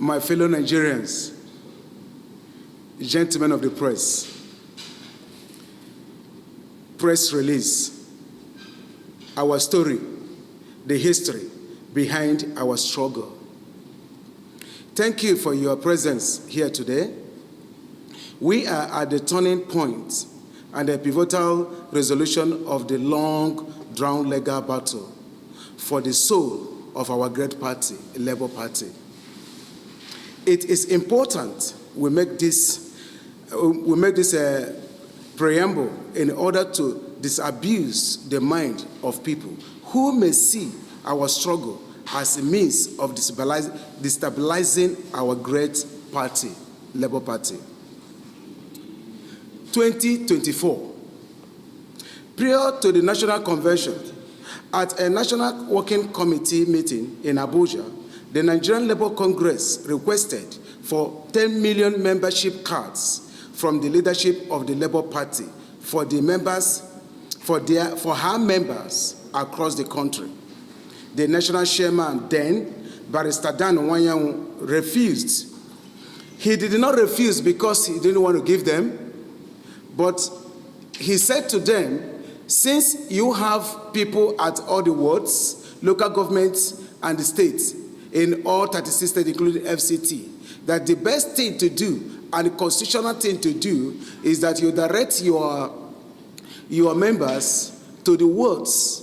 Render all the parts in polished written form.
my fellow Nigerians, gentlemen of the press release, our story, the history behind our struggle. Thank you for your presence here today. We are at the turning point and a pivotal resolution of the long-drawn legal battle for the soul of our great party, Labour Party. It is important we make this preamble in order to disabuse the mind of people who may see our struggle as a means of destabilizing our great party, Labour Party. 2024, prior to the National Convention, at a National Working Committee meeting in Abuja, the Nigerian Labour Congress requested for 10 million membership cards from the leadership of the Labour Party for her members across the country. The National Chairman then, Barrister Dan Wanyanwu, refused. He did not refuse because he didn't want to give them, but he said to them, since you have people at all the wards, local governments, and the states, in all 36 states, including FCT, that the best thing to do and the constitutional thing to do is that you direct your members to the wards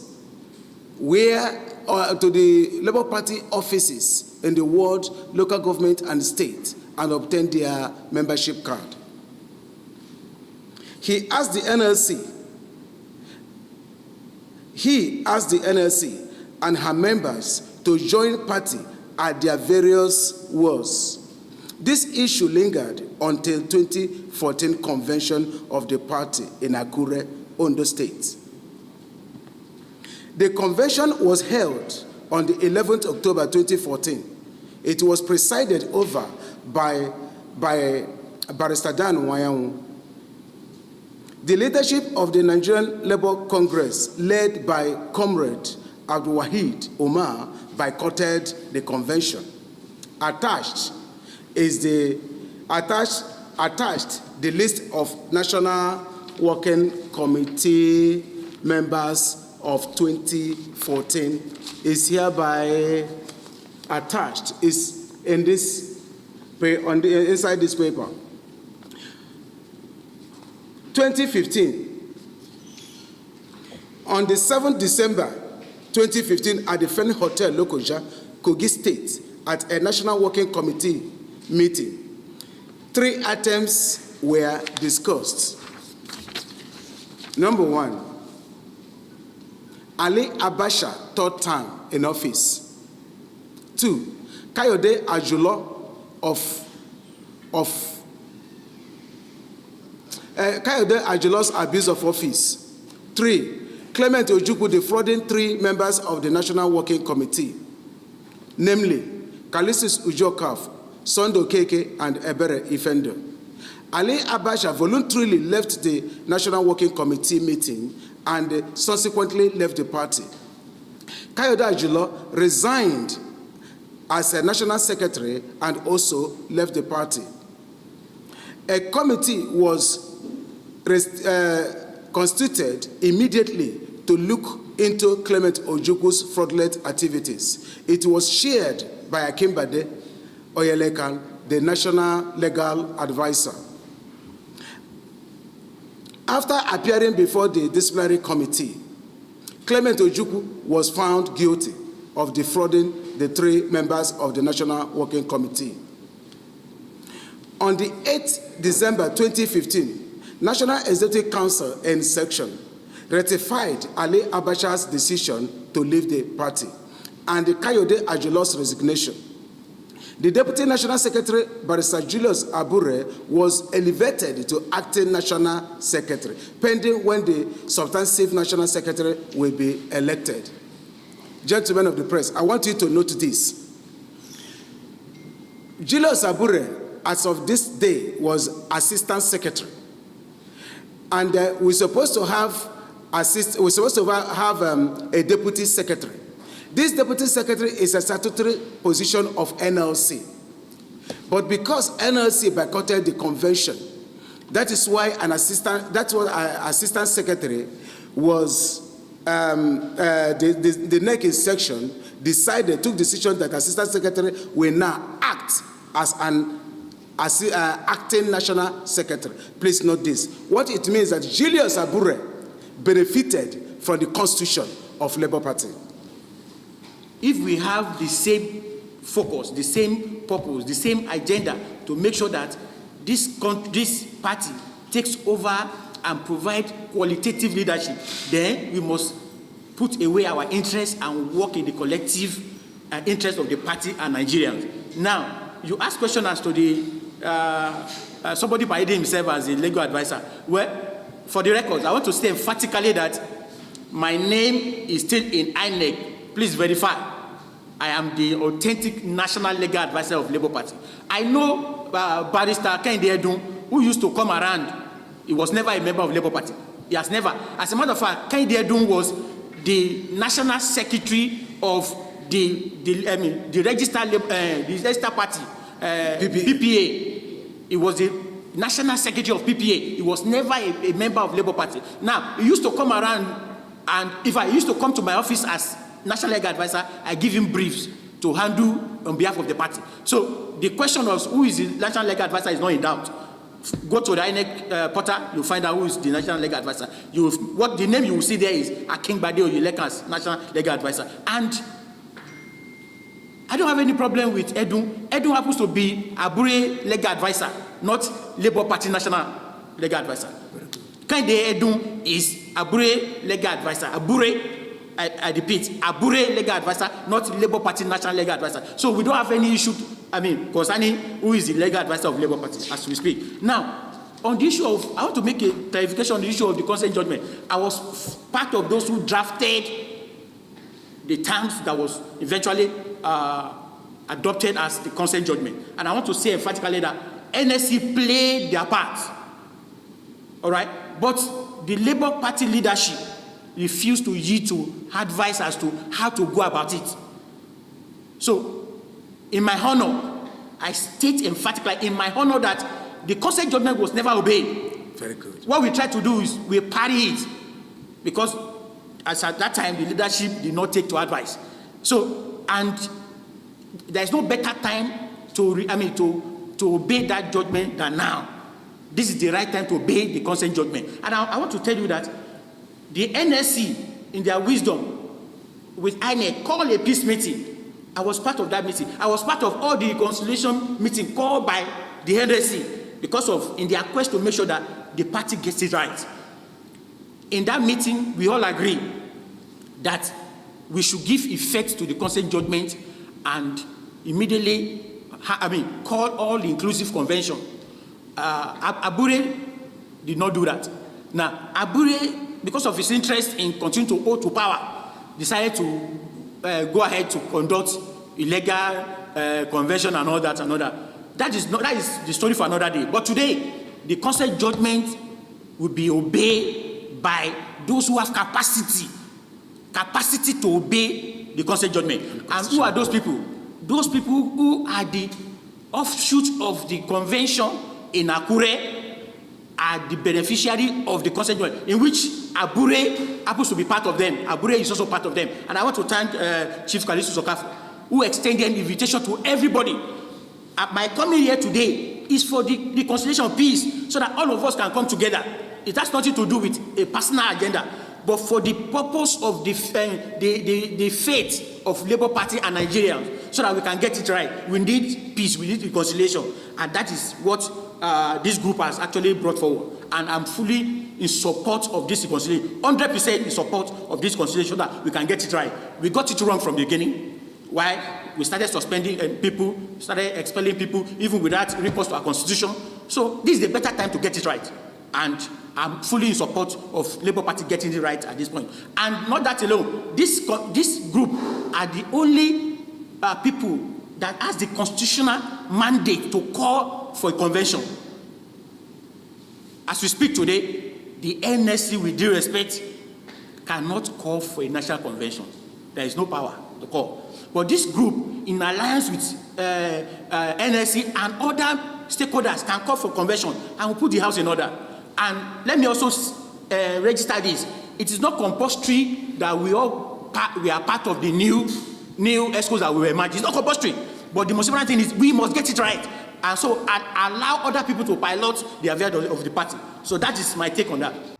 to the Labour Party offices in the ward, local government, and state, and obtain their membership card. He asked the NLC and her members to join party at their various wards. This issue lingered until 2014 convention of the party in Akure, Ondo State. The convention was held on the 11th October 2014. It was presided over by Barrister Dan Wanyanwu. The leadership of the Nigerian Labour Congress, led by Comrade Abdulwahid Umar, boycotted the convention. Attached the list of National Working Committee members of 2014 is hereby attached. Is in this inside this paper. 2015, on the 7th December 2015, at the Fen Hotel, Lokoja, Kogi State, at a National Working Committee meeting, 3 items were discussed. Number 1, Ali Abasha, 3rd term in office. 2, Kayode Ajulo Kayode Ajulo's abuse of office. 3, Clement Ojukwu defrauding 3 members of the National Working Committee, namely Callistus Okafor, Sunday Okeke, and Ebere Ifendo. Ali Abasha voluntarily left the National Working Committee meeting and subsequently left the party. Kayode Ajulo resigned as a national secretary and also left the party. A committee was constituted immediately to look into Clement Ojukwu's fraudulent activities. It was chaired by Akimbade Oyelekan, the national legal advisor. After appearing before the disciplinary committee, Clement Ojukwu was found guilty of defrauding the 3 members of the National Working Committee. On the 8th December 2015, National Executive Council in section ratified Ali Abasha's decision to leave the party and Kayode Ajulo's resignation. The Deputy National Secretary, Barrister Julius Abure, was elevated to acting National Secretary, pending when the substantive National Secretary will be elected. Gentlemen of the press, I want you to note this. Julius Abure, as of this day, was Assistant Secretary. And we're supposed to have a Deputy Secretary. This Deputy Secretary is a statutory position of NLC. But because NLC boycotted the convention, that is why assistant secretary was, the NEC section took decision that assistant secretary will now act as an acting national secretary. Please note this. What it means that Julius Abure benefited from the constitution of Labour Party. If we have the same focus, the same purpose, the same agenda to make sure that this party takes over and provide qualitative leadership, then we must put away our interests and work in the collective interest of the party and Nigerians. Now, you ask question as to the somebody parading himself as a legal advisor. Well, for the records, I want to say emphatically that my name is still in INEC. Please verify. I am the authentic national legal advisor of Labour Party. I know Barrister Kehinde, who used to come around. He was never a member of Labour Party. He has never. As a matter of fact, Kehinde was the national secretary of the registered party, PPA. He was the national secretary of PPA. He was never a member of Labour Party. Now, he used to come around, and if I used to come to my office as national legal advisor, I give him briefs to handle on behalf of the party. So the question of who is the national legal advisor is not in doubt. Go to the INEC portal, you'll find out who is the national legal advisor. What the name you will see there is Akingbade Oyelekan's national legal advisor. And I don't have any problem with Edu. Edu happens to be Abure legal advisor, not Labour Party national legal advisor. Kehinde Edu is Abure legal advisor. Abure, I repeat, Abure legal advisor, not Labour Party national legal advisor. So we don't have any issue, concerning who is the legal advisor of Labour Party as we speak. Now, on the issue of, I want to make a clarification on the issue of the consent judgment. I was part of those who drafted the terms that was eventually adopted as the consent judgment. And I want to say emphatically that NSC played their part. All right? But the Labour Party leadership refused to yield to advice as to how to go about it. So, in my honor, I state emphatically in my honor that the consent judgment was never obeyed. Very good. What we try to do is we parry it, because as at that time the leadership did not take to advice. So, and there is no better time to obey that judgment than now. This is the right time to obey the consent judgment. And I want to tell you that the NSC, in their wisdom, with INEC, called a peace meeting. I was part of that meeting. I was part of all the reconciliation meeting called by the NSC because of, in their quest to make sure that the party gets it right. In that meeting, we all agree that we should give effect to the consent judgment and immediately, call all-inclusive convention. Abure did not do that. Now, Abure, because of his interest in continuing to hold to power, decided to go ahead to conduct illegal convention and all that and all that. That is the story for another day. But today, the consent judgment will be obeyed by those who have capacity to obey the consent judgment. And who are those people? Those people who are the offshoot of the convention in Akure are the beneficiary of the consent judgment, in which Abure happens to be part of them. Abure is also part of them. And I want to thank Chief Callistus Okafor, who extended an invitation to everybody. My coming here today is for the reconciliation of peace, so that all of us can come together. It has nothing to do with a personal agenda, but for the purpose of the fate of Labour Party and Nigerians, so that we can get it right. We need peace, we need reconciliation, and that is what this group has actually brought forward. And I'm fully in support of this reconciliation, 100% in support of this reconciliation, so that we can get it right. We got it wrong from the beginning. Why? We started suspending people, started expelling people, even without recourse to our constitution. So this is the better time to get it right. And I'm fully in support of Labour Party getting it right at this point. And not that alone. This group are the only people that has the constitutional mandate to call for a convention. As we speak today, the NSC, with due respect, cannot call for a national convention. There is no power to call. But this group in alliance with NSC and other stakeholders, can call for convention and we'll put the house in order. And let me also register this. It is not compulsory that we are part of the new ESCOs that will emerge. It's not compulsory. But the most important thing is we must get it right. And so allow other people to pilot the affairs of the party. So that is my take on that.